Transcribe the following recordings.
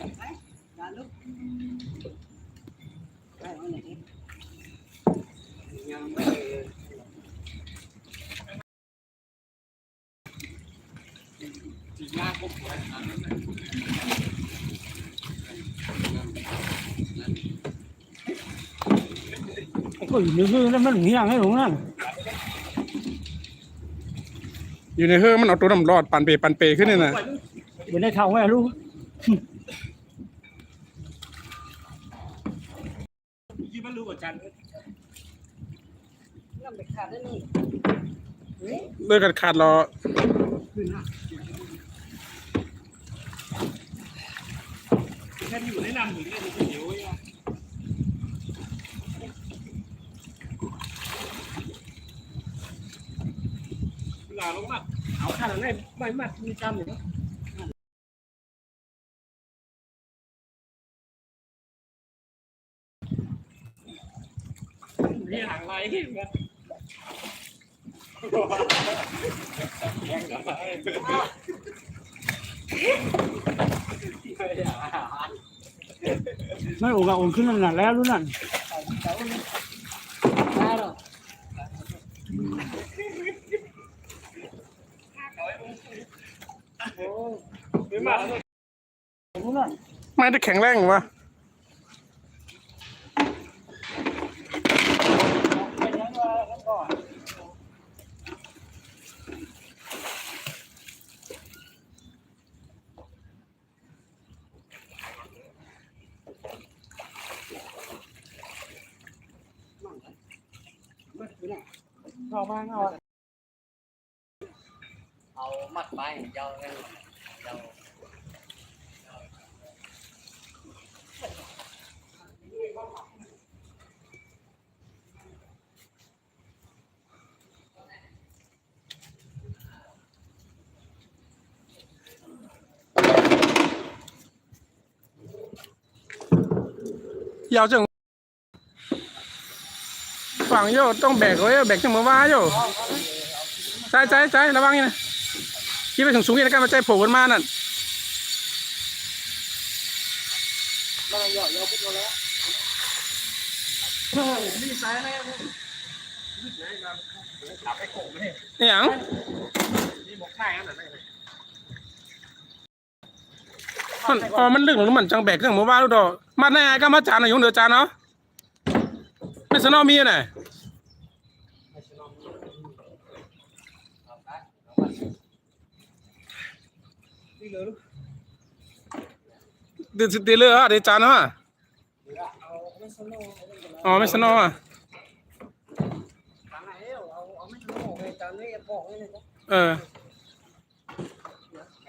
ก็อยู่ในมือแล้วมันเหี้ยงให้หลงนั่นอยู่ในเฮือมันเอาตัวน้ำรอดปันเปขึ้นนี่นะเดี๋ยวได้เท่าไว้ลูกยี่มันรู้กว่าจันน้ำไปขาดได้นี่เลิกกันขาดรอแค่อยู่ในน้ำหนึ่งเลยมันเดี๋ยวเวลาลงมาเอาขาดอะไรไม่มัดมีจำอยู่เนาะนี่หางไรเห็นไหมไม่โอ้กอุ่นขึ้นนั่นแล้วรู้นั่นไม่ได้แข็งแรงวะเอามาเอามัดไปเจ้าเงินเจ้ายาวจังฝั่งโยต้องแบกไว้แบกจังมือว่าโยใจระวังนี่นะคิดไปถึงสูงนี่แล้วกันมาใจโผล่กันมานั่นนี่สายอะไรนี่ยังนี่บอกง่ายขนาดไหนมันลึกหรือมันจังแบกจังมือว่าลูกดอกมาในไงก็มาจานอายุเดือจานเนาะไม่สนอมีไหนเดือดเลยอ่ะเดือจานเนาะอ๋อไม่สนออ่ะ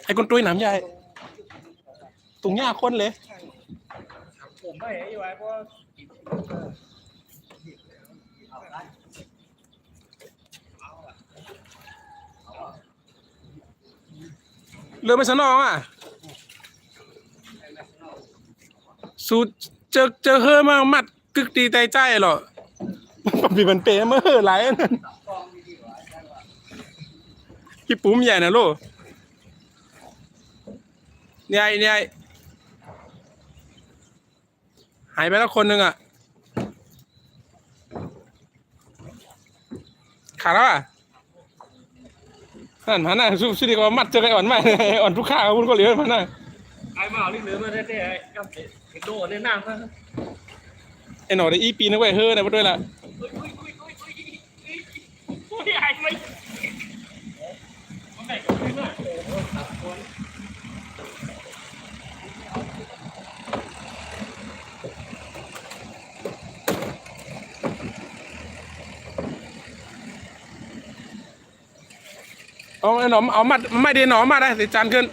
ไอ้คนตุ้ยหนามใหญ่ตุ่งหญ้าคนเลยผมไม่ไอ้ไว้เพราะเรือไม่สนองอ่ะสูเจอเฮือมามัดกึกตีใจหรอปีมันเป๋เมื่อไหร่พี่ปุ้มใหญ่นะลูกเนี่ยหายไปแล้วคนหนึ่งอ่ะขาดแล้วอ่ะนั่นมาหน้าสู้ดีกว่ามัดเจอไอ้อ่อนไหมอ่อนทุกข้าคุณก็เหลือมาหน้าไอ้มาเอาลิ้นเหลือมาได้ไอ้กับไอ้โดดเนี่ยนั่งซะไอ้หน่อได้อีปีนึกไว้เฮ้อนะมาด้วยล่ะไอ้ไม่ไหนก็ไม่มาเอาไอ้หนอมเอามัดไม่ได้หนอมมาได้สิจานขึ้น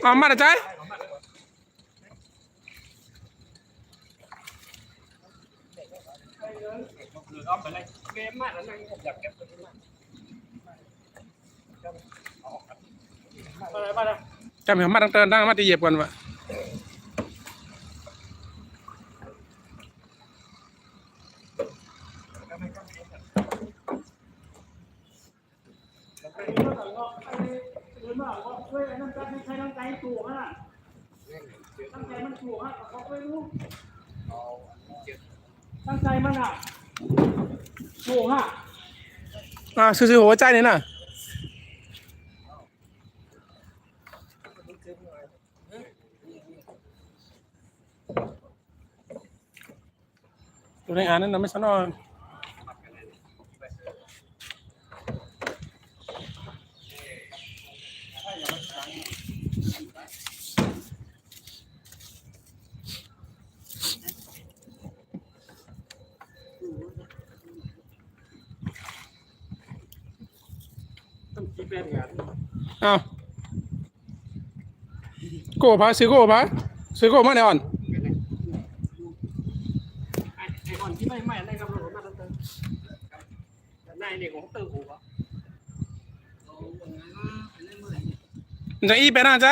เอามัดใจเอาไปเลยเกมมากแล้วนั่งผมอยากเก็บตัวนี้มาเลยจำเห็นมัดตั้งเตินตั้งมัดตีเหยียบก่อนวะ ไปเมื่อก่อนก็ไปเมื่อก่อนก็ช่วยน้ำใจใช้น้ำใจถูกนะน้ำใจมันถูกฮะเขาไม่รู้น้ำใจมันอ่ะถูกฮะ ซื้อหัวใจนี่น่ะตัวในอ่านนั่นนะไม่สนอต้องคิดเป็นกัน อ้าวโก้พาซื้อโก้พาซื้อโก้มาแน่อ่อน ไอ้คนที่ไม่ได้กำหนดมาตั้งแต่นายเนี่ยของเตอร์หูอ่ะ จะอีไปน่าใจ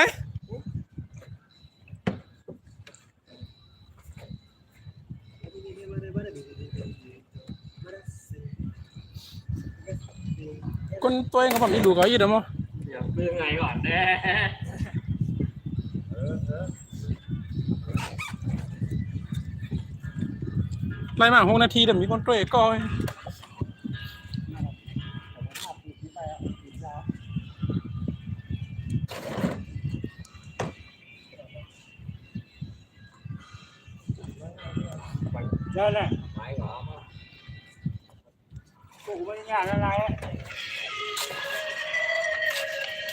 คนตัวเองก็ผมจะดูเขาอยู่เดี๋ยวมั้ง เดี๋ยวเรื่องไงก่อนแน่ ไล่มา6 นาทีเดี๋ยวมีคนตัวเองก็ เยอะเลย ไม้หงอมา กูไม่ได้งานอะไร